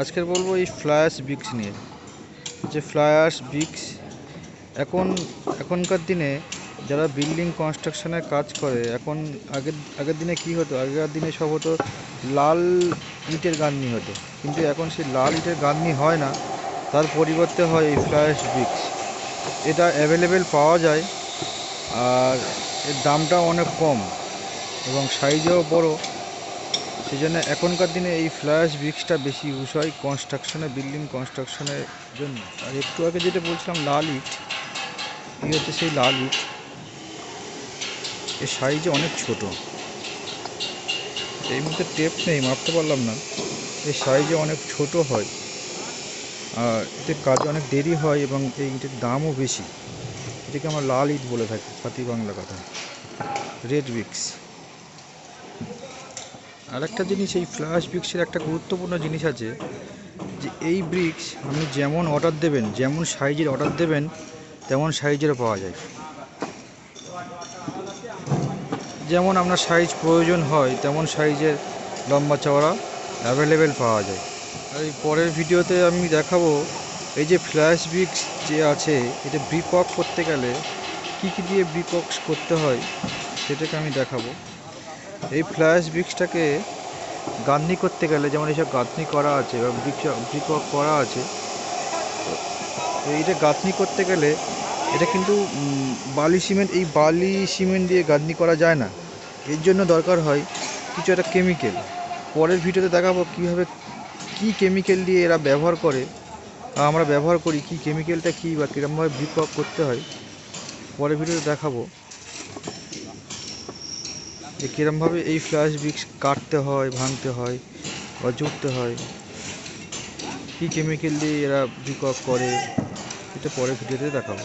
আজকে বলবো এই ফ্লাই অ্যাশ ব্রিক্স নিয়ে। যে ফ্লাই অ্যাশ ব্রিক্স এখনকার দিনে যারা বিল্ডিং কনস্ট্রাকশনের কাজ করে, আগের দিনে কি হতো, আগেকার দিনে সব হতো লাল ইটের গাঁথনি হতো, কিন্তু এখন সেই লাল ইটের গাঁথনি হয় না, তার পরিবর্তে হয় এই ফ্লাই অ্যাশ ব্রিক্স। এটা অ্যাভেলেবেল পাওয়া যায়, আর এর দামটাও অনেক কম এবং সাইজেও বড়। সেই জন্য এখনকার দিনে এই ফ্লাই অ্যাশ ব্রিক্সটা বেশি ইউজ হয় বিল্ডিং কনস্ট্রাকশনের জন্য। আর একটু আগে যেটা বলছিলাম লাল ইট, এই হচ্ছে সেই লাল ইট। এর সাইজে অনেক ছোট, এই মুহূর্তে টেপ নেই, মাপতে পারলাম না। এর সাইজে অনেক ছোট হয়, আর এতে কাজে অনেক দেরি হয় এবং এই ইটের দামও বেশি। এটাকে আমরা লাল ইট বলে থাকি খাঁটি বাংলা কথা, রেড ব্রিক্স। আর একটা জিনিস, এই ফ্লাই অ্যাশ ব্রিক্সের একটা গুরুত্বপূর্ণ জিনিস আছে, যে এই ব্রিক্স আপনি যেমন অর্ডার দেবেন, যেমন সাইজের অর্ডার দেবেন, তেমন সাইজেরও পাওয়া যায়। যেমন আপনার সাইজ প্রয়োজন হয় তেমন সাইজের লম্বা চওড়া অ্যাভেলেবেল পাওয়া যায়। আর এই পরের ভিডিওতে আমি দেখাবো এই যে ফ্লাই অ্যাশ ব্রিক্স যে আছে, এটা ব্রিক ওয়ার্ক করতে গেলে কী কী দিয়ে ব্রিক ওয়ার্ক করতে হয় সেটাকে আমি দেখাবো। এই ফ্লাই অ্যাশ ব্রিক্সটাকে গাঁথনি করতে গেলে, যেমন এইসব গাঁথনি করা আছে বা ব্রিক ওয়ার্ক করা আছে, এইটা গাঁথনি করতে গেলে এটা কিন্তু বালি সিমেন্ট দিয়ে গাঁথনি করা যায় না। এর জন্য দরকার হয় কিছু একটা কেমিক্যাল। পরের ভিডিওতে দেখাবো কী কেমিক্যাল দিয়ে এরা ব্যবহার করে, আমরা ব্যবহার করি, কী কেমিক্যালটা কী বা কীরকমভাবে ব্রিক ওয়ার্ক করতে হয়। পরের ভিডিওতে দেখাবো যে কীরকমভাবে এই ফ্লাই অ্যাশ ব্রিক্স কাটতে হয়, ভাঙতে হয় বা জুড়তে হয়, কী কেমিক্যাল দিয়ে এরা ব্রিক ওয়ার্ক করে, এটা পরের ভিডিওতে দেখাবো।